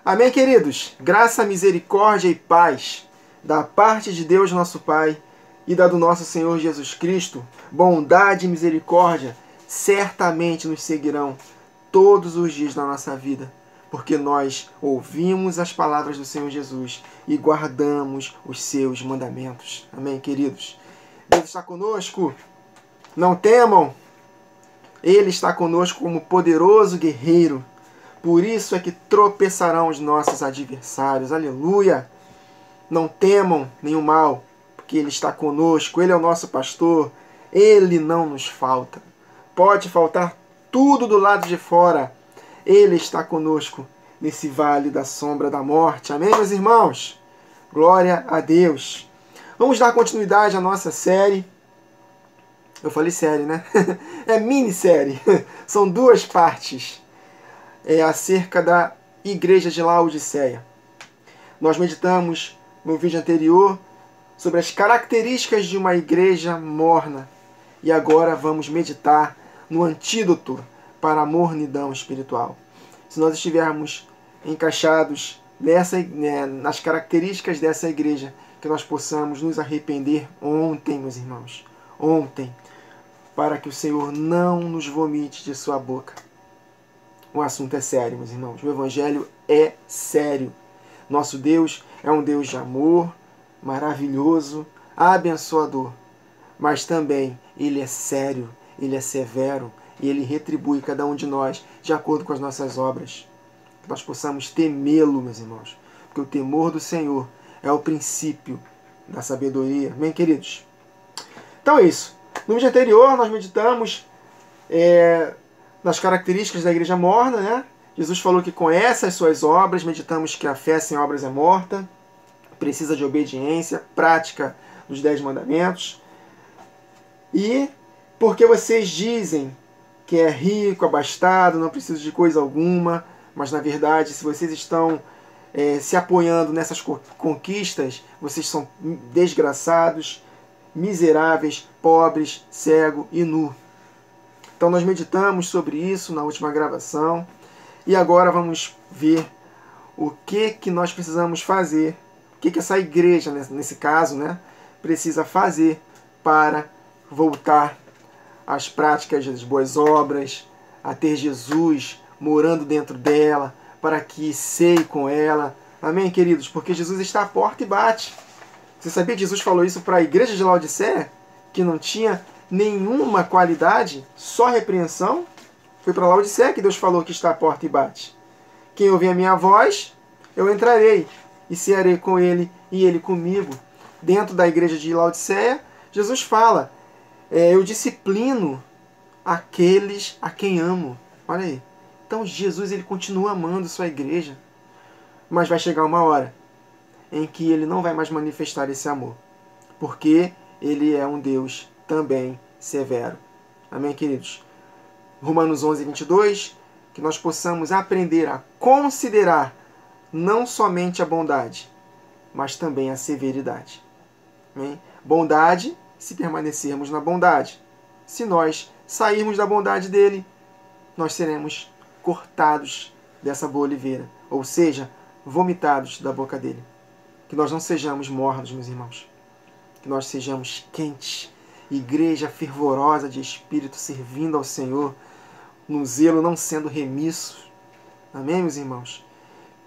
Amém, queridos? Graça, misericórdia e paz da parte de Deus, nosso Pai, e da do nosso Senhor Jesus Cristo, bondade e misericórdia certamente nos seguirão todos os dias da nossa vida, porque nós ouvimos as palavras do Senhor Jesus e guardamos os seus mandamentos. Amém, queridos? Deus está conosco. Não temam. Ele está conosco como poderoso guerreiro. Por isso é que tropeçarão os nossos adversários. Aleluia! Não temam nenhum mal, porque Ele está conosco. Ele é o nosso pastor. Ele não nos falta. Pode faltar tudo do lado de fora. Ele está conosco nesse vale da sombra da morte. Amém, meus irmãos? Glória a Deus. Vamos dar continuidade à nossa série. Eu falei série, né? É minissérie. São duas partes. É acerca da igreja de Laodiceia. Nós meditamos no vídeo anterior sobre as características de uma igreja morna. E agora vamos meditar no antídoto para a mornidão espiritual. Se nós estivermos encaixados nas características dessa igreja, que nós possamos nos arrepender ontem, meus irmãos. Ontem. Para que o Senhor não nos vomite de sua boca. O assunto é sério, meus irmãos. O Evangelho é sério. Nosso Deus é um Deus de amor, maravilhoso, abençoador. Mas também Ele é sério, Ele é severo e Ele retribui cada um de nós de acordo com as nossas obras. Que nós possamos temê-lo, meus irmãos. Porque o temor do Senhor é o princípio da sabedoria. Amém, queridos? Então é isso. No vídeo anterior nós meditamos nas características da igreja morna, né? Jesus falou que conhece as suas obras, meditamos que a fé sem obras é morta, precisa de obediência, prática dos 10 mandamentos. E porque vocês dizem que é rico, abastado, não precisa de coisa alguma, mas na verdade, se vocês estão se apoiando nessas conquistas, vocês são desgraçados, miseráveis, pobres, cego e nu. Então nós meditamos sobre isso na última gravação e agora vamos ver o que nós precisamos fazer, o que essa igreja, nesse caso, né, precisa fazer para voltar às práticas das boas obras, a ter Jesus morando dentro dela, para que ceie com ela. Amém, queridos? Porque Jesus está à porta e bate. Você sabia que Jesus falou isso para a igreja de Laodiceia? Que não tinha nenhuma qualidade, só repreensão? Foi para Laodiceia que Deus falou que está à porta e bate. Quem ouvir a minha voz, eu entrarei e cearei com ele e ele comigo. Dentro da igreja de Laodiceia, Jesus fala, eu disciplino aqueles a quem amo. Olha aí. Então Jesus ele continua amando sua igreja. Mas vai chegar uma hora em que ele não vai mais manifestar esse amor. Porque ele é um Deus também severo. Amém, queridos? Romanos 11, 22, que nós possamos aprender a considerar não somente a bondade, mas também a severidade. Amém? Bondade, se permanecermos na bondade. Se nós sairmos da bondade dele, nós seremos cortados dessa boa oliveira, ou seja, vomitados da boca dele. Que nós não sejamos mornos, meus irmãos. Que nós sejamos quentes, igreja fervorosa de espírito, servindo ao Senhor, no zelo não sendo remisso. Amém, meus irmãos?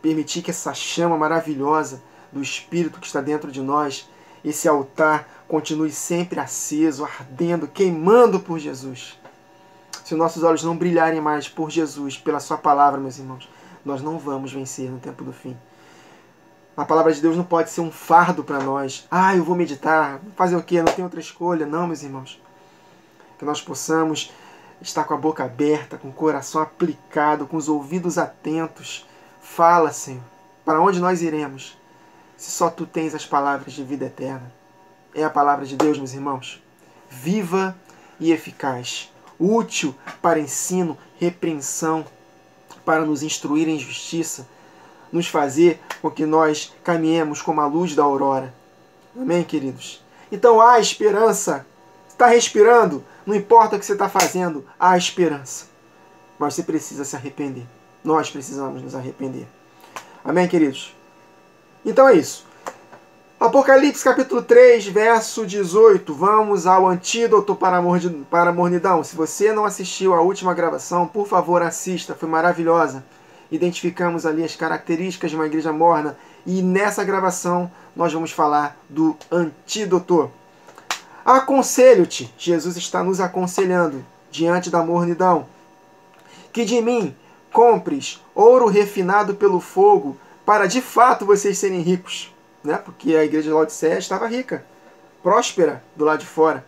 Permitir que essa chama maravilhosa do Espírito que está dentro de nós, esse altar, continue sempre aceso, ardendo, queimando por Jesus. Se nossos olhos não brilharem mais por Jesus, pela sua palavra, meus irmãos, nós não vamos vencer no tempo do fim. A palavra de Deus não pode ser um fardo para nós. Eu vou meditar, fazer o quê? Não tem outra escolha. Não, meus irmãos. Que nós possamos estar com a boca aberta, com o coração aplicado, com os ouvidos atentos. Fala, Senhor, para onde nós iremos? Se só Tu tens as palavras de vida eterna. É a palavra de Deus, meus irmãos. Viva e eficaz. Útil para ensino, repreensão, para nos instruir em justiça, nos fazer com que nós caminhemos como a luz da aurora. Amém, queridos? Então há esperança. Está respirando? Não importa o que você está fazendo, há esperança. Mas você precisa se arrepender. Nós precisamos nos arrepender. Amém, queridos? Então é isso. Apocalipse capítulo 3, verso 18. Vamos ao antídoto para a mornidão. Se você não assistiu à última gravação, por favor, assista. Foi maravilhosa. Identificamos ali as características de uma igreja morna. E nessa gravação nós vamos falar do antídoto. Aconselho-te, Jesus está nos aconselhando diante da mornidão, que de mim compres ouro refinado pelo fogo, para de fato vocês serem ricos. Né? Porque a igreja de Laodiceia estava rica, próspera do lado de fora.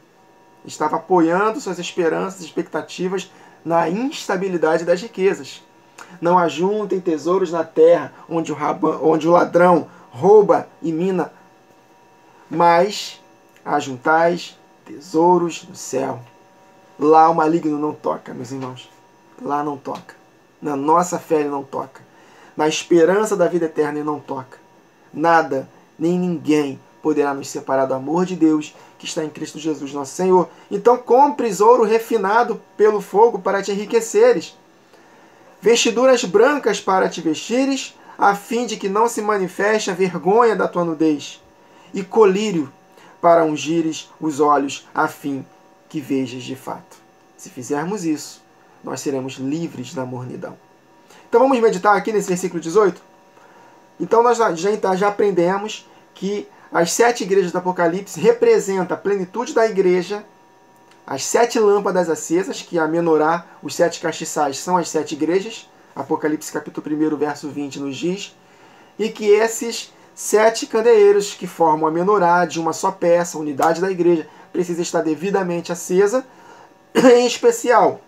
Estava apoiando suas esperanças e expectativas na instabilidade das riquezas. Não ajuntem tesouros na terra, onde o ladrão rouba e mina, mas ajuntais tesouros no céu. Lá o maligno não toca, meus irmãos. Lá não toca. Na nossa fé ele não toca. Na esperança da vida eterna ele não toca. Nada, nem ninguém poderá nos separar do amor de Deus que está em Cristo Jesus, nosso Senhor. Então compres ouro refinado pelo fogo para te enriqueceres, vestiduras brancas para te vestires, a fim de que não se manifeste a vergonha da tua nudez, e colírio para ungires os olhos, a fim que vejas de fato. Se fizermos isso, nós seremos livres da mornidão. Então vamos meditar aqui nesse versículo 18? Então nós já aprendemos que as 7 igrejas do Apocalipse representam a plenitude da igreja, as 7 lâmpadas acesas, que a menorá, os 7 castiçais, são as 7 igrejas. Apocalipse capítulo 1, verso 20 nos diz. E que esses 7 candeeiros que formam a menorá de uma só peça, a unidade da igreja, precisa estar devidamente acesa, em especial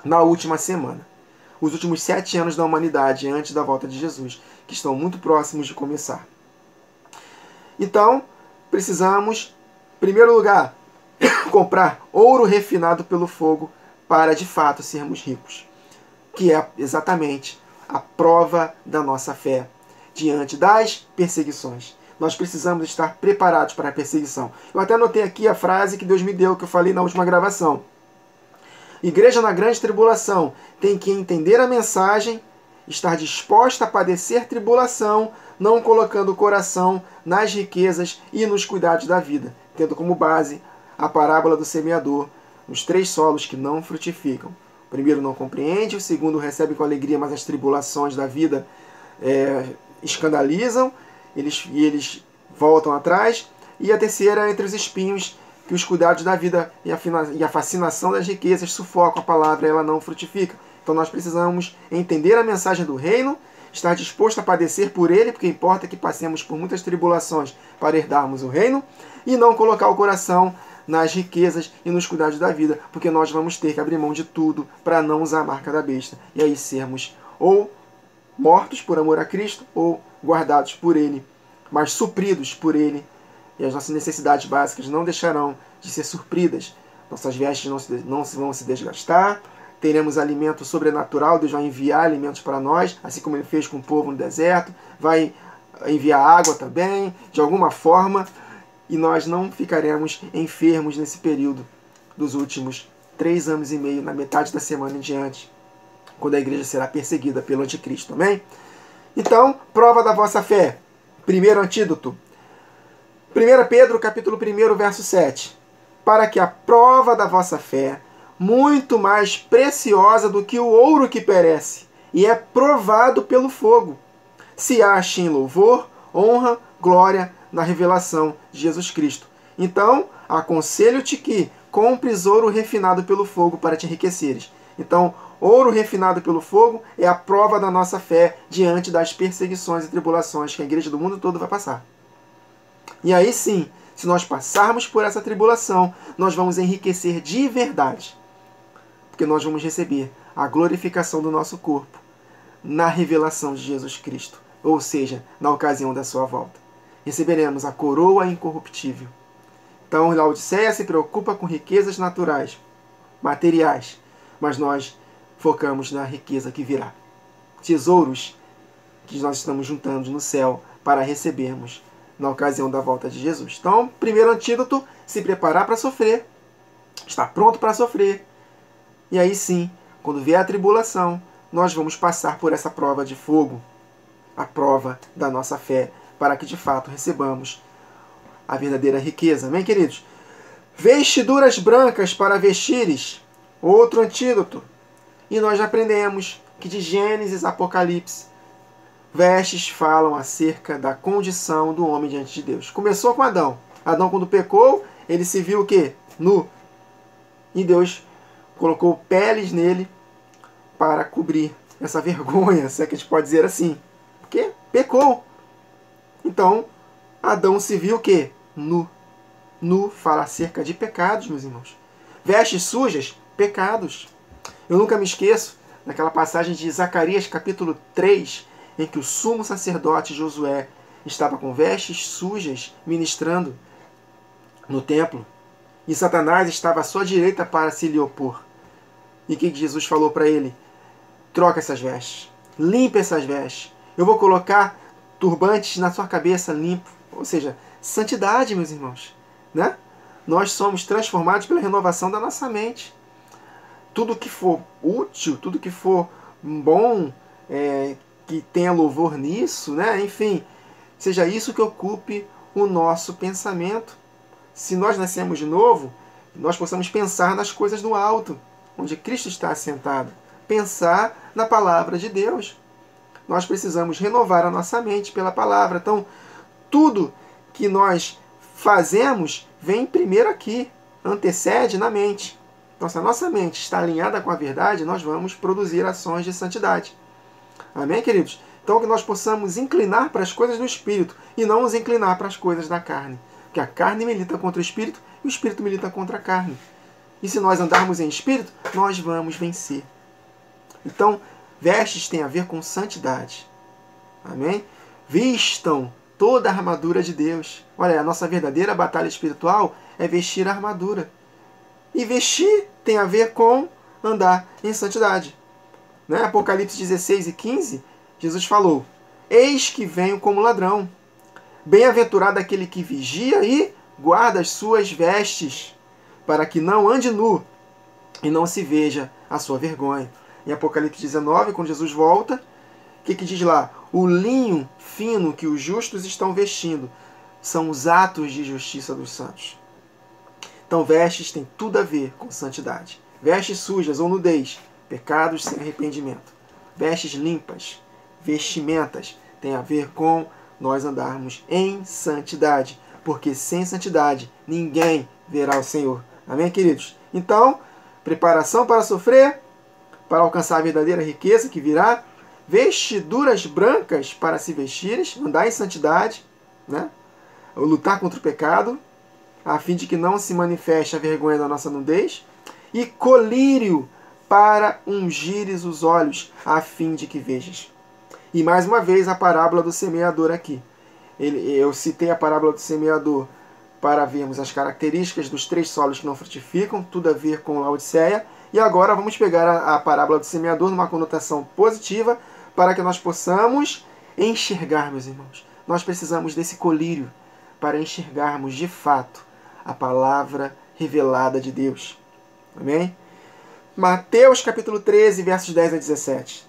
na última semana. Os últimos 7 anos da humanidade antes da volta de Jesus, que estão muito próximos de começar. Então, precisamos, em primeiro lugar, comprar ouro refinado pelo fogo para, de fato, sermos ricos, que é exatamente a prova da nossa fé diante das perseguições. Nós precisamos estar preparados para a perseguição. Eu até anotei aqui a frase que Deus me deu, que eu falei na última gravação. Igreja na grande tribulação tem que entender a mensagem, estar disposta a padecer tribulação, não colocando o coração nas riquezas e nos cuidados da vida, tendo como base a parábola do semeador, os 3 solos que não frutificam. O primeiro não compreende, o segundo recebe com alegria, mas as tribulações da vida escandalizam, eles voltam atrás. E a terceira entre os espinhos, que os cuidados da vida e a fascinação das riquezas sufocam a palavra e ela não frutifica. Então nós precisamos entender a mensagem do reino, estar disposto a padecer por ele, porque importa que passemos por muitas tribulações para herdarmos o reino, e não colocar o coração nas riquezas e nos cuidados da vida, porque nós vamos ter que abrir mão de tudo para não usar a marca da besta, e aí sermos ou mortos por amor a Cristo, ou guardados por ele, mas supridos por ele, e as nossas necessidades básicas não deixarão de ser supridas. Nossas vestes não vão se desgastar, teremos alimento sobrenatural, Deus vai enviar alimentos para nós, assim como ele fez com o povo no deserto, vai enviar água também, de alguma forma, e nós não ficaremos enfermos nesse período dos últimos 3 anos e meio, na metade da semana em diante, quando a igreja será perseguida pelo anticristo, amém? Então, prova da vossa fé. Primeiro antídoto. 1 Pedro, capítulo 1, verso 7. Para que a prova da vossa fé, muito mais preciosa do que o ouro que perece, e é provado pelo fogo, se ache em louvor, honra, glória na revelação de Jesus Cristo. Então, aconselho-te que compres ouro refinado pelo fogo para te enriqueceres. Então, ouro refinado pelo fogo é a prova da nossa fé diante das perseguições e tribulações que a igreja do mundo todo vai passar. E aí sim, se nós passarmos por essa tribulação, nós vamos enriquecer de verdade. Porque nós vamos receber a glorificação do nosso corpo na revelação de Jesus Cristo, ou seja, na ocasião da sua volta. Receberemos a coroa incorruptível. Então, Laodiceia se preocupa com riquezas naturais, materiais, mas nós focamos na riqueza que virá. Tesouros que nós estamos juntando no céu para recebermos na ocasião da volta de Jesus. Então, primeiro antídoto, se preparar para sofrer, estar pronto para sofrer. E aí sim, quando vier a tribulação, nós vamos passar por essa prova de fogo. a prova da nossa fé, para que de fato recebamos a verdadeira riqueza. Amém, queridos? Vestiduras brancas para vestires, outro antídoto. E nós já aprendemos que de Gênesis a Apocalipse, vestes falam acerca da condição do homem diante de Deus. Começou com Adão. Adão, quando pecou, ele se viu o quê? Nu. E Deus colocou peles nele para cobrir essa vergonha, se é que a gente pode dizer assim. Porque pecou. Então, Adão se viu o quê? Nu. Nu fala acerca de pecados, meus irmãos. Vestes sujas, pecados. Eu nunca me esqueço daquela passagem de Zacarias, capítulo 3, em que o sumo sacerdote Josué estava com vestes sujas ministrando no templo. E Satanás estava à sua direita para se lhe opor. E o que Jesus falou para ele? Troca essas vestes. Limpa essas vestes. Eu vou colocar turbantes na sua cabeça limpo. Ou seja, santidade, meus irmãos. Né? Nós somos transformados pela renovação da nossa mente. Tudo que for útil, tudo que for bom, que tenha louvor nisso, né? Enfim, seja isso que ocupe o nosso pensamento. Se nós nascemos de novo, nós possamos pensar nas coisas do alto, onde Cristo está assentado. Pensar na palavra de Deus. Nós precisamos renovar a nossa mente pela palavra. Então, tudo que nós fazemos vem primeiro aqui, antecede na mente. Então, se a nossa mente está alinhada com a verdade, nós vamos produzir ações de santidade. Amém, queridos? Então, que nós possamos inclinar para as coisas do Espírito e não nos inclinar para as coisas da carne. Porque a carne milita contra o Espírito e o Espírito milita contra a carne. E se nós andarmos em Espírito, nós vamos vencer. Então, vestes tem a ver com santidade. Amém? Vistam toda a armadura de Deus. Olha, a nossa verdadeira batalha espiritual é vestir a armadura. E vestir tem a ver com andar em santidade. Né? Apocalipse 16 e 15, Jesus falou: eis que venho como ladrão. Bem-aventurado aquele que vigia e guarda as suas vestes, para que não ande nu e não se veja a sua vergonha. Em Apocalipse 19, quando Jesus volta, o que diz lá? O linho fino que os justos estão vestindo são os atos de justiça dos santos. Então, vestes tem tudo a ver com santidade. Vestes sujas ou nudez, pecados sem arrependimento. Vestes limpas, vestimentas, tem a ver com nós andarmos em santidade. Porque sem santidade, ninguém verá o Senhor. Amém, queridos? Então, preparação para sofrer, para alcançar a verdadeira riqueza que virá. Vestiduras brancas para se vestires, andar em santidade, né? Lutar contra o pecado, a fim de que não se manifeste a vergonha da nossa nudez, e colírio para ungires os olhos, a fim de que vejas. E mais uma vez a parábola do semeador aqui. Eu citei a parábola do semeador para vermos as características dos 3 solos que não frutificam, tudo a ver com Laodiceia, e agora vamos pegar a parábola do semeador numa conotação positiva, para que nós possamos enxergar, meus irmãos. Nós precisamos desse colírio para enxergarmos de fato a palavra revelada de Deus. Amém? Mateus capítulo 13, versos 10 a 17.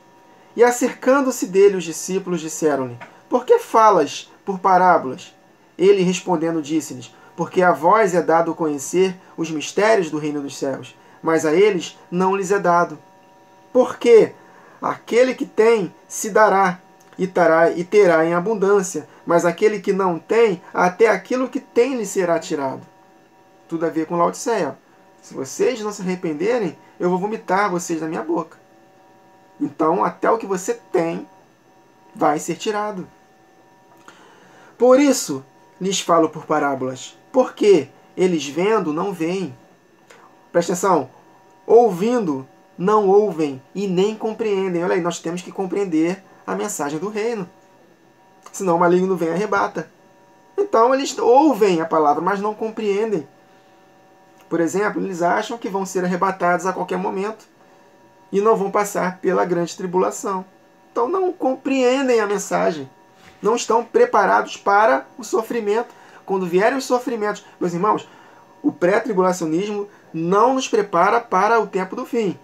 E acercando-se dele os discípulos disseram-lhe: por que falas por parábolas? Ele respondendo disse-lhes: porque a vós é dado conhecer os mistérios do reino dos céus, mas a eles não lhes é dado. Porque aquele que tem se dará e terá em abundância, mas aquele que não tem, até aquilo que tem lhe será tirado. Tudo a ver com Laodiceia. Se vocês não se arrependerem, eu vou vomitar vocês da minha boca. Então, até o que você tem vai ser tirado. Por isso, lhes falo por parábolas, porque eles vendo não veem. Presta atenção. Ouvindo não ouvem e nem compreendem. Olha aí, nós temos que compreender a mensagem do reino. Senão o maligno vem e arrebata. Então eles ouvem a palavra, mas não compreendem. Por exemplo, eles acham que vão ser arrebatados a qualquer momento e não vão passar pela grande tribulação. Então não compreendem a mensagem. Não estão preparados para o sofrimento. Quando vierem os sofrimentos, meus irmãos, o pré-tribulacionismo não nos prepara para o tempo do fim.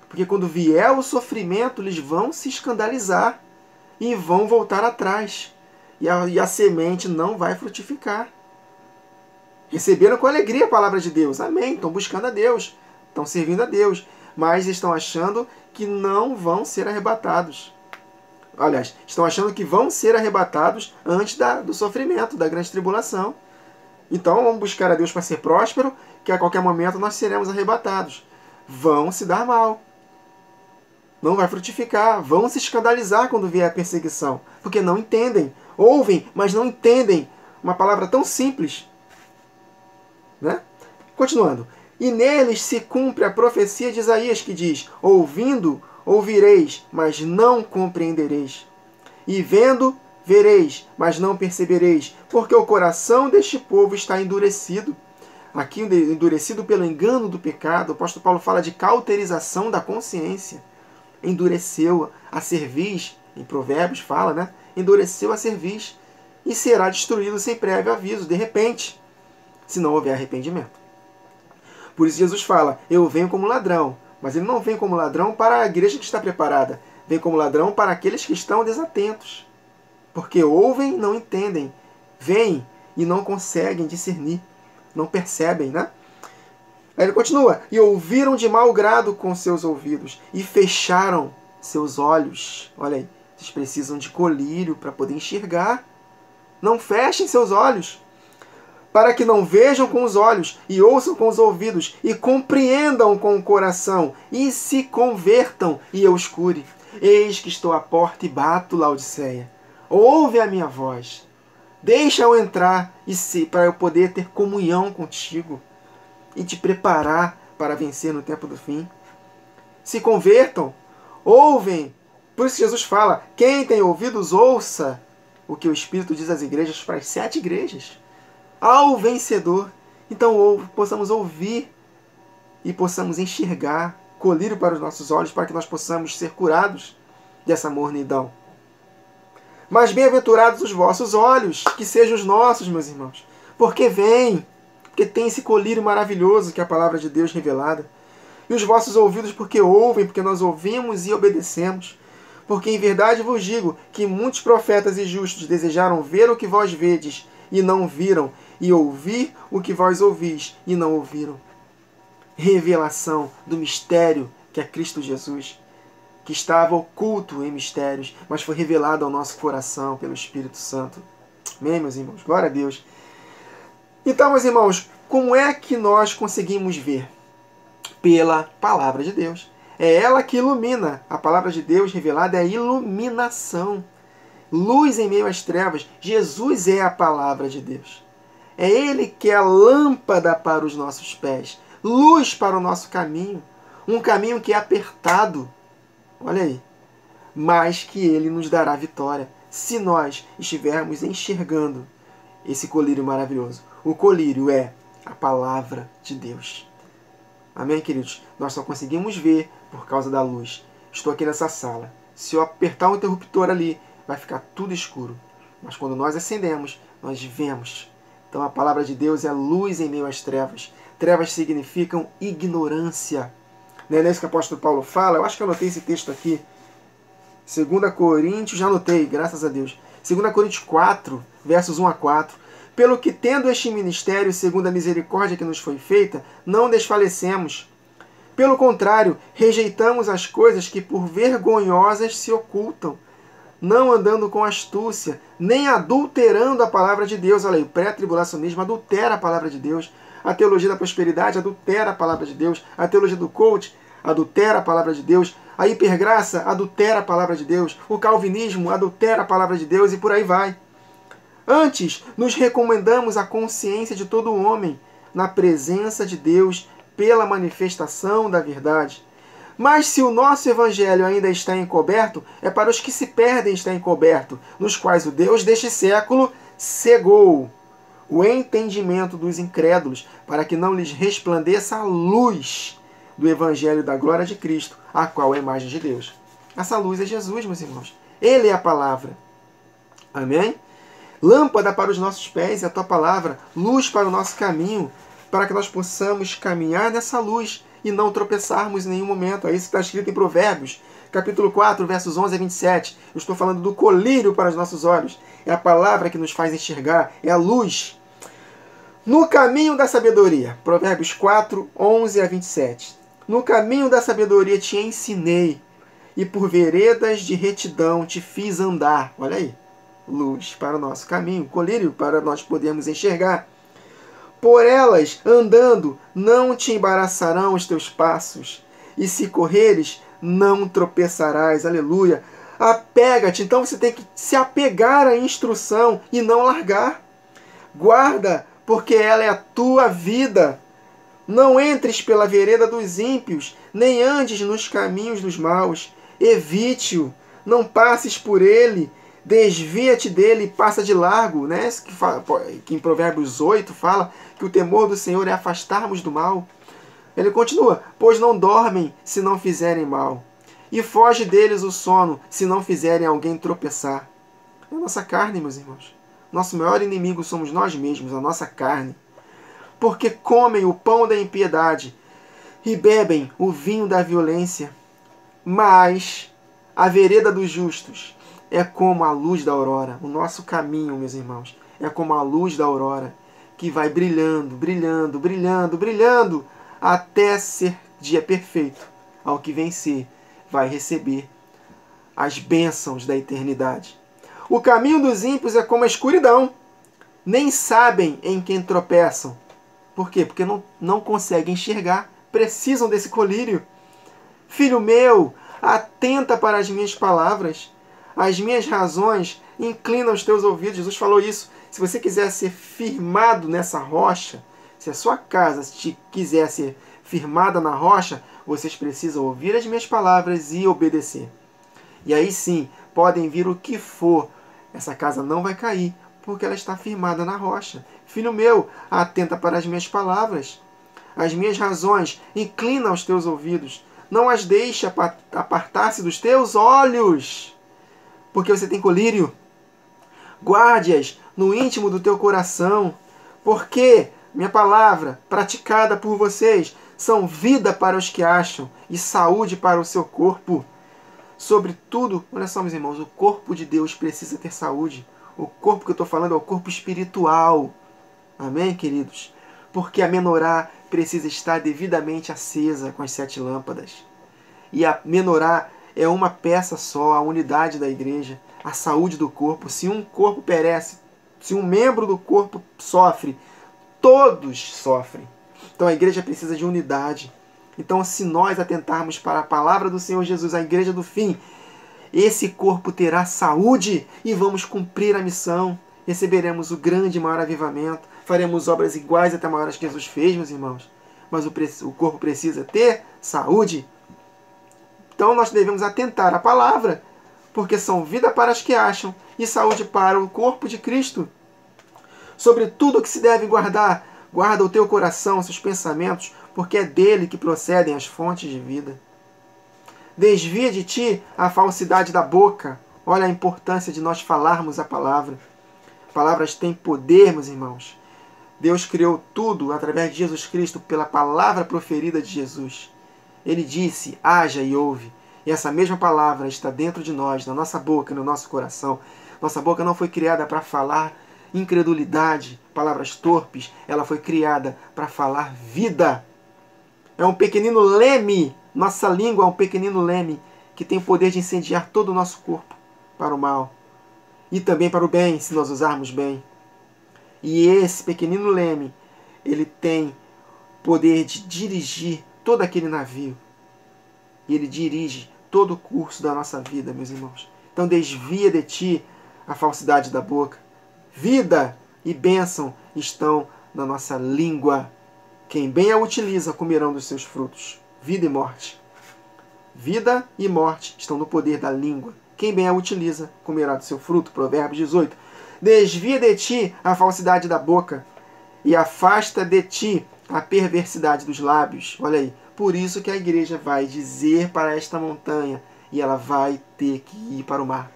Porque quando vier o sofrimento, eles vão se escandalizar. e vão voltar atrás. E a semente não vai frutificar. Receberam com alegria a palavra de Deus. Amém. Estão buscando a Deus. Estão servindo a Deus. Mas estão achando que não vão ser arrebatados. Aliás, estão achando que vão ser arrebatados antes do sofrimento, da grande tribulação. Então vamos buscar a Deus para ser próspero, que a qualquer momento nós seremos arrebatados. Vão se dar mal. Não vai frutificar. Vão se escandalizar quando vier a perseguição. Porque não entendem. Ouvem, mas não entendem. Uma palavra tão simples. Né? Continuando. E neles se cumpre a profecia de Isaías que diz: ouvindo, ouvireis, mas não compreendereis. E vendo, vereis, mas não percebereis, porque o coração deste povo está endurecido. Aqui, endurecido pelo engano do pecado. O apóstolo Paulo fala de cauterização da consciência. Endureceu a cerviz, em Provérbios fala, né? Endureceu a cerviz e será destruído sem prévio aviso, de repente, se não houver arrependimento. Por isso Jesus fala: eu venho como ladrão. Mas ele não vem como ladrão para a igreja que está preparada. Vem como ladrão para aqueles que estão desatentos. Porque ouvem, não entendem. Veem e não conseguem discernir. Não percebem, né? Aí ele continua: e ouviram de mau grado com seus ouvidos e fecharam seus olhos. Olha aí, vocês precisam de colírio para poder enxergar. Não fechem seus olhos, para que não vejam com os olhos, e ouçam com os ouvidos, e compreendam com o coração, e se convertam, e eu os cure. Eis que estou à porta e bato, Laodiceia. Ouve a minha voz. Deixa eu entrar, para eu poder ter comunhão contigo, e te preparar para vencer no tempo do fim. Se convertam, ouvem. Por isso Jesus fala: quem tem ouvidos, ouça o que o Espírito diz às igrejas, para as 7 igrejas. Ao vencedor. Então possamos ouvir e possamos enxergar, colírio para os nossos olhos, para que nós possamos ser curados dessa mornidão. Mas bem-aventurados os vossos olhos, que sejam os nossos, meus irmãos, porque vem, porque tem esse colírio maravilhoso que é a palavra de Deus revelada. E os vossos ouvidos, porque ouvem, porque nós ouvimos e obedecemos. Porque em verdade vos digo que muitos profetas e justos desejaram ver o que vós vedes e não viram, e ouvir o que vós ouvis e não ouviram. Revelação do mistério que é Cristo Jesus, que estava oculto em mistérios, mas foi revelado ao nosso coração pelo Espírito Santo. Amém, meus irmãos? Glória a Deus. Então, meus irmãos, como é que nós conseguimos ver? Pela palavra de Deus. É ela que ilumina. A palavra de Deus revelada é a iluminação. Luz em meio às trevas. Jesus é a palavra de Deus. É Ele que é a lâmpada para os nossos pés. Luz para o nosso caminho. Um caminho que é apertado. Olha aí. Mas que Ele nos dará vitória. Se nós estivermos enxergando esse colírio maravilhoso. O colírio é a palavra de Deus. Amém, queridos? Nós só conseguimos ver por causa da luz. Estou aqui nessa sala. Se eu apertar o interruptor ali, vai ficar tudo escuro. Mas quando nós acendemos, nós vemos. Então a palavra de Deus é luz em meio às trevas. Trevas significam ignorância. Não é isso que o apóstolo Paulo fala? Eu acho que eu anotei esse texto aqui. 2 Coríntios, já anotei, graças a Deus. 2 Coríntios 4, versos 1 a 4. Pelo que, tendo este ministério, segundo a misericórdia que nos foi feita, não desfalecemos. Pelo contrário, rejeitamos as coisas que por vergonhosas se ocultam, não andando com astúcia, nem adulterando a palavra de Deus. Olha aí, o pré-tribulacionismo adultera a palavra de Deus. A teologia da prosperidade adultera a palavra de Deus. A teologia do coach adultera a palavra de Deus. A hipergraça adultera a palavra de Deus. O calvinismo adultera a palavra de Deus e por aí vai. Antes, nos recomendamos a consciência de todo homem na presença de Deus pela manifestação da verdade. Mas se o nosso evangelho ainda está encoberto, é para os que se perdem está encoberto, nos quais o Deus deste século cegou o entendimento dos incrédulos, para que não lhes resplandeça a luz do evangelho da glória de Cristo, a qual é a imagem de Deus. Essa luz é Jesus, meus irmãos. Ele é a palavra. Amém? Lâmpada para os nossos pés é a tua palavra, luz para o nosso caminho, para que nós possamos caminhar nessa luz e não tropeçarmos em nenhum momento. É isso que está escrito em Provérbios, capítulo 4, versos 11 a 27. Eu estou falando do colírio para os nossos olhos. É a palavra que nos faz enxergar, é a luz. No caminho da sabedoria, Provérbios 4, 11 a 27. No caminho da sabedoria te ensinei, e por veredas de retidão te fiz andar. Olha aí, luz para o nosso caminho, colírio para nós podermos enxergar. Por elas, andando, não te embaraçarão os teus passos, e se correres, não tropeçarás. Aleluia. Apega-te, então você tem que se apegar à instrução e não largar. Guarda, porque ela é a tua vida. Não entres pela vereda dos ímpios, nem andes nos caminhos dos maus. Evite-o, não passes por ele, desvia-te dele e passa de largo, né? Que em Provérbios 8 fala que o temor do Senhor é afastarmos do mal. Ele continua, pois não dormem se não fizerem mal, e foge deles o sono se não fizerem alguém tropeçar. É a nossa carne, meus irmãos. Nosso maior inimigo somos nós mesmos, a nossa carne. Porque comem o pão da impiedade e bebem o vinho da violência. Mas a vereda dos justos é como a luz da aurora. O nosso caminho, meus irmãos, é como a luz da aurora, que vai brilhando, brilhando, brilhando, brilhando, até ser dia perfeito. Ao que vencer, vai receber as bênçãos da eternidade. O caminho dos ímpios é como a escuridão. Nem sabem em quem tropeçam. Por quê? Porque não conseguem enxergar. Precisam desse colírio. Filho meu, atenta para as minhas palavras. As minhas razões inclinam os teus ouvidos. Jesus falou isso. Se você quiser ser firmado nessa rocha, se a sua casa quiser ser firmada na rocha, vocês precisam ouvir as minhas palavras e obedecer. E aí sim, podem vir o que for. Essa casa não vai cair, porque ela está firmada na rocha. Filho meu, atenta para as minhas palavras. As minhas razões inclina os teus ouvidos. Não as deixe apartar-se dos teus olhos, porque você tem colírio. Guarde-as no íntimo do teu coração, porque minha palavra, praticada por vocês, são vida para os que acham e saúde para o seu corpo. Sobretudo, olha só, meus irmãos, o corpo de Deus precisa ter saúde. O corpo que eu estou falando é o corpo espiritual. Amém, queridos? Porque a menorá precisa estar devidamente acesa com as 7 lâmpadas. E a menorá é uma peça só, a unidade da igreja, a saúde do corpo. Se um corpo perece, se um membro do corpo sofre, todos sofrem. Então a igreja precisa de unidade. Então, se nós atentarmos para a palavra do Senhor Jesus, a igreja do fim, esse corpo terá saúde e vamos cumprir a missão. Receberemos o grande e maior avivamento. Faremos obras iguais até maiores que Jesus fez, meus irmãos. Mas o corpo precisa ter saúde. Então nós devemos atentar à palavra, porque são vida para os que acham e saúde para o corpo de Cristo. Sobre tudo o que se deve guardar, guarda o teu coração, seus pensamentos, porque é dele que procedem as fontes de vida. Desvia de ti a falsidade da boca. Olha a importância de nós falarmos a palavra. Palavras têm poder, meus irmãos. Deus criou tudo através de Jesus Cristo pela palavra proferida de Jesus. Ele disse, haja e ouve. E essa mesma palavra está dentro de nós, na nossa boca e no nosso coração. Nossa boca não foi criada para falar incredulidade, palavras torpes. Ela foi criada para falar vida. É um pequenino leme. Nossa língua é um pequenino leme que tem o poder de incendiar todo o nosso corpo para o mal. E também para o bem, se nós usarmos bem. E esse pequenino leme, ele tem poder de dirigir todo aquele navio. E ele dirige todo o curso da nossa vida, meus irmãos. Então desvia de ti a falsidade da boca. Vida e bênção estão na nossa língua. Quem bem a utiliza comerão dos seus frutos. Vida e morte. Vida e morte estão no poder da língua. Quem bem a utiliza comerá do seu fruto. Provérbios 18. Desvia de ti a falsidade da boca e afasta de ti a perversidade dos lábios. Olha aí. Por isso que a igreja vai dizer para esta montanha e ela vai ter que ir para o mar.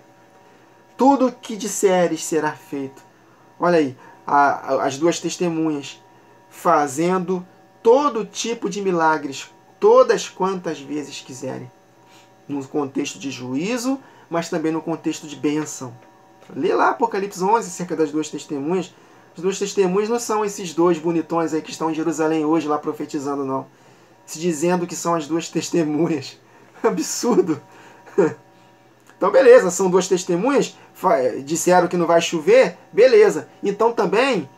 Tudo o que disseres será feito. Olha aí. As duas testemunhas fazendo todo tipo de milagres, todas quantas vezes quiserem. no contexto de juízo, mas também no contexto de bênção. Lê lá Apocalipse 11 acerca das duas testemunhas. As duas testemunhas não são esses dois bonitões aí que estão em Jerusalém hoje lá profetizando, não. Se dizendo que são as duas testemunhas. Absurdo. Então beleza, são duas testemunhas, disseram que não vai chover, beleza. Então também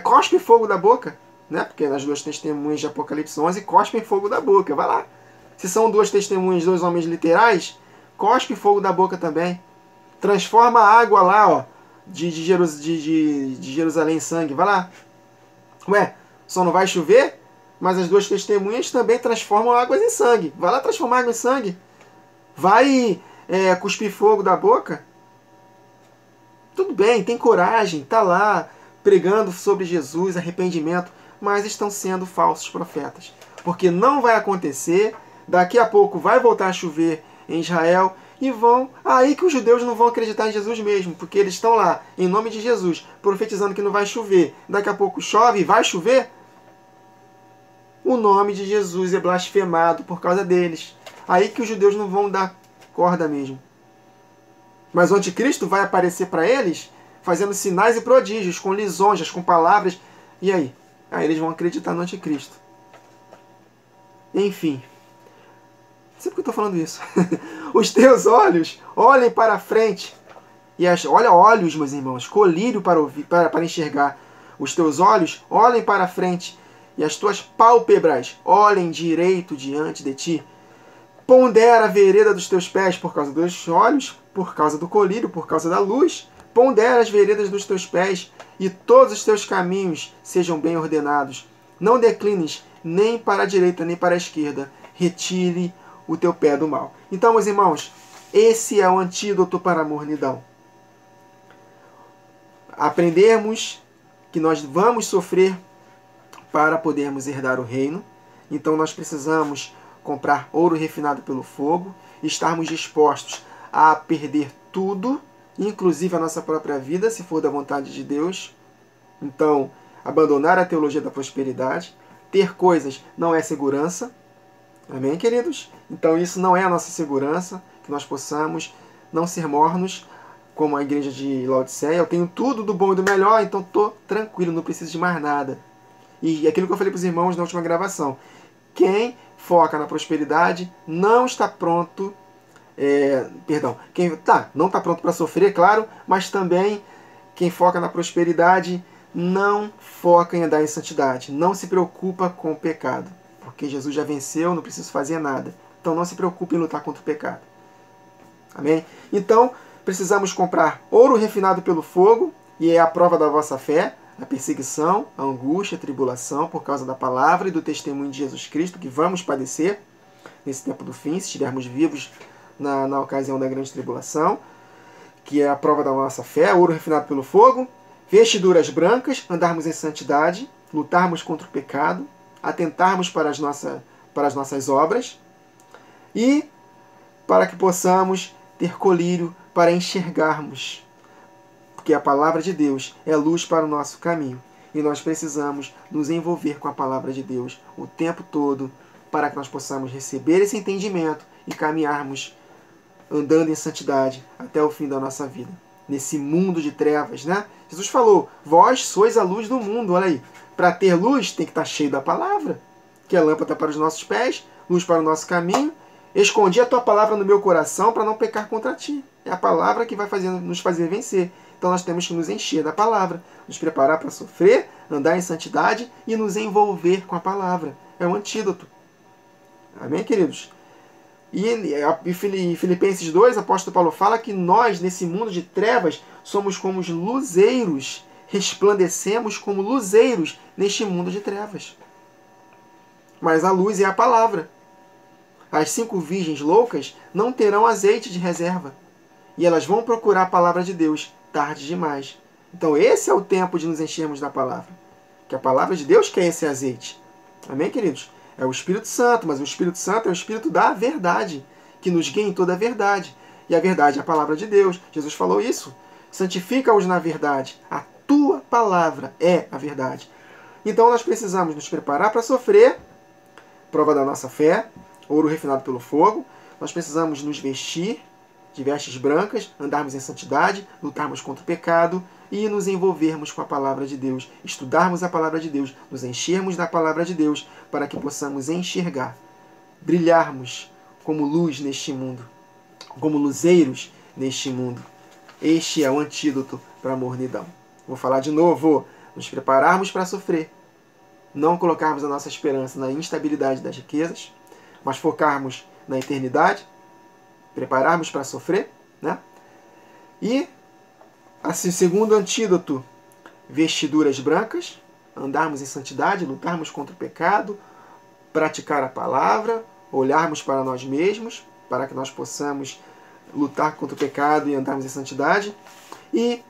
cospe fogo da boca, né? Porque as duas testemunhas de Apocalipse 11 cospem fogo da boca, vai lá. Se são duas testemunhas, dois homens literais, cospe fogo da boca também. Transforma a água lá, ó, de Jerusalém em sangue, vai lá. Ué, só não vai chover? Mas as duas testemunhas também transformam águas em sangue. Vai lá transformar água em sangue. Vai cuspir fogo da boca. Tudo bem, tem coragem, tá lá pregando sobre Jesus, arrependimento, mas estão sendo falsos profetas. Porque não vai acontecer, daqui a pouco vai voltar a chover em Israel e aí que os judeus não vão acreditar em Jesus mesmo, porque eles estão lá, em nome de Jesus, profetizando que não vai chover. Daqui a pouco chove e vai chover. O nome de Jesus é blasfemado por causa deles. Aí que os judeus não vão dar corda mesmo. Mas o anticristo vai aparecer para eles fazendo sinais e prodígios, com lisonjas, com palavras. E aí? Aí eles vão acreditar no anticristo. Enfim. Não sei por que eu estou falando isso. Os teus olhos olhem para a frente. Olha olhos, meus irmãos, colírio para ouvir, para enxergar. Os teus olhos olhem para a frente. E as tuas pálpebras olhem direito diante de ti. Pondera a vereda dos teus pés por causa dos olhos, por causa do colírio, por causa da luz. Pondera as veredas dos teus pés, e todos os teus caminhos sejam bem ordenados. Não declines nem para a direita nem para a esquerda. Retire o teu pé do mal. Então, meus irmãos, esse é o antídoto para a mornidão. Aprendermos que nós vamos sofrer para podermos herdar o reino. Então nós precisamos comprar ouro refinado pelo fogo, estarmos dispostos a perder tudo, inclusive a nossa própria vida, se for da vontade de Deus. Então, abandonar a teologia da prosperidade. Ter coisas não é segurança. Amém, queridos? Então isso não é a nossa segurança, que nós possamos não ser mornos, como a igreja de Laodiceia. Eu tenho tudo do bom e do melhor, então estou tranquilo, não preciso de mais nada. E aquilo que eu falei para os irmãos na última gravação. Quem foca na prosperidade não está pronto... não está pronto para sofrer, claro, mas também quem foca na prosperidade não foca em andar em santidade. Não se preocupa com o pecado. Porque Jesus já venceu, não preciso fazer nada. Então não se preocupe em lutar contra o pecado. Amém? Então, precisamos comprar ouro refinado pelo fogo, e é a prova da vossa fé, a perseguição, a angústia, a tribulação, por causa da palavra e do testemunho de Jesus Cristo, que vamos padecer nesse tempo do fim, se estivermos vivos na ocasião da grande tribulação, que é a prova da nossa fé, ouro refinado pelo fogo, vestiduras brancas, andarmos em santidade, lutarmos contra o pecado, atentarmos para as nossas obras e para que possamos ter colírio para enxergarmos. Porque a palavra de Deus é luz para o nosso caminho. E nós precisamos nos envolver com a palavra de Deus o tempo todo para que nós possamos receber esse entendimento e caminharmos andando em santidade até o fim da nossa vida. Nesse mundo de trevas, né? Jesus falou, vós sois a luz do mundo, olha aí. Para ter luz tem que estar cheio da palavra, que é lâmpada para os nossos pés, luz para o nosso caminho. Escondi a tua palavra no meu coração para não pecar contra ti. É a palavra que vai nos fazer vencer. Então nós temos que nos encher da palavra, nos preparar para sofrer, andar em santidade e nos envolver com a palavra. É um antídoto. Amém, queridos? E em Filipenses 2, o apóstolo Paulo fala que nós, nesse mundo de trevas, somos como os luzeiros, resplandecemos como luzeiros neste mundo de trevas. Mas a luz é a palavra. As 5 virgens loucas não terão azeite de reserva. E elas vão procurar a palavra de Deus tarde demais. Então esse é o tempo de nos enchermos da palavra. Que a palavra de Deus quer esse azeite. Amém, queridos? É o Espírito Santo, mas o Espírito Santo é o Espírito da verdade, que nos guia em toda a verdade. E a verdade é a palavra de Deus. Jesus falou isso. Santifica-os na verdade. A tua palavra é a verdade. Então nós precisamos nos preparar para sofrer, prova da nossa fé, ouro refinado pelo fogo, Nós precisamos nos vestir de vestes brancas, andarmos em santidade, lutarmos contra o pecado e nos envolvermos com a palavra de Deus, estudarmos a palavra de Deus, nos enchermos da palavra de Deus para que possamos enxergar, brilharmos como luz neste mundo, como luzeiros neste mundo. Este é o antídoto para a mornidão. Vou falar de novo. Nos prepararmos para sofrer, não colocarmos a nossa esperança na instabilidade das riquezas, mas focarmos na eternidade, prepararmos para sofrer, né? E, assim, segundo antídoto, vestiduras brancas, andarmos em santidade, lutarmos contra o pecado, praticar a palavra, olharmos para nós mesmos, para que nós possamos lutar contra o pecado e andarmos em santidade, e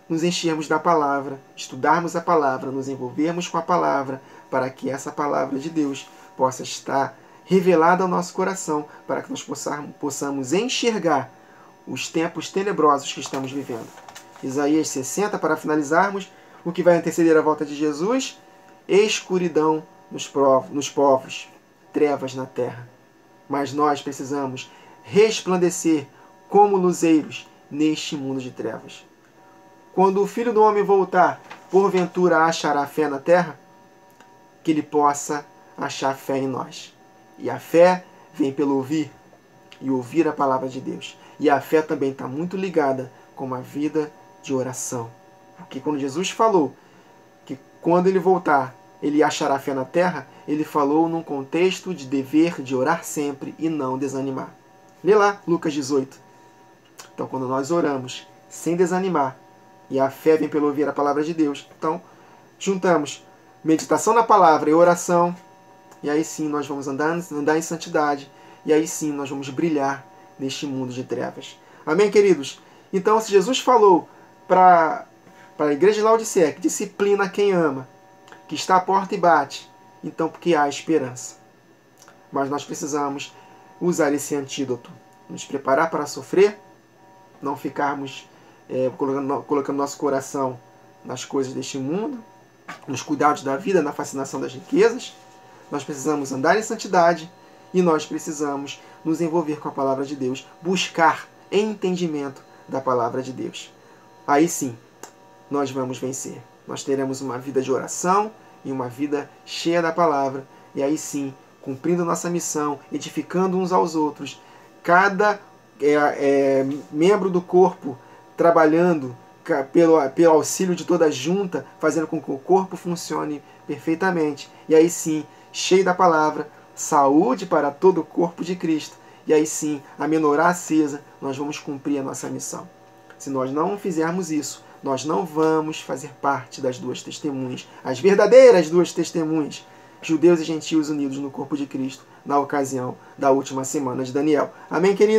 nos enchermos da palavra, estudarmos a palavra, nos envolvermos com a palavra, para que essa palavra de Deus possa estar revelada ao nosso coração, para que nós possamos enxergar os tempos tenebrosos que estamos vivendo. Isaías 60, para finalizarmos, o que vai anteceder a volta de Jesus: escuridão nos povos, trevas na terra. Mas nós precisamos resplandecer como luzeiros neste mundo de trevas. Quando o Filho do Homem voltar, porventura achará fé na terra? Que ele possa achar fé em nós. E a fé vem pelo ouvir, e ouvir a palavra de Deus. E a fé também está muito ligada com uma vida de oração. Porque quando Jesus falou que quando ele voltar, ele achará fé na terra, ele falou num contexto de dever de orar sempre e não desanimar. Lê lá, Lucas 18. Então, quando nós oramos sem desanimar, e a fé vem pelo ouvir a palavra de Deus, então juntamos meditação na palavra e oração, e aí sim nós vamos andar em santidade, e aí sim nós vamos brilhar neste mundo de trevas. Amém, queridos? Então, se Jesus falou para a igreja de Laodiceia que disciplina quem ama, que está à porta e bate, então porque há esperança. Mas nós precisamos usar esse antídoto, nos preparar para sofrer, não ficarmos colocando nosso coração nas coisas deste mundo, nos cuidados da vida, na fascinação das riquezas. Nós precisamos andar em santidade e nós precisamos nos envolver com a palavra de Deus, buscar entendimento da palavra de Deus. Aí sim, nós vamos vencer. Nós teremos uma vida de oração e uma vida cheia da palavra, e aí sim, cumprindo nossa missão, edificando uns aos outros, cada membro do corpo trabalhando pelo auxílio de toda a junta, fazendo com que o corpo funcione perfeitamente. E aí sim, cheio da palavra, saúde para todo o corpo de Cristo. E aí sim, a menorá acesa, nós vamos cumprir a nossa missão. Se nós não fizermos isso, nós não vamos fazer parte das duas testemunhas, as verdadeiras duas testemunhas, judeus e gentios unidos no corpo de Cristo, na ocasião da última semana de Daniel. Amém, querido?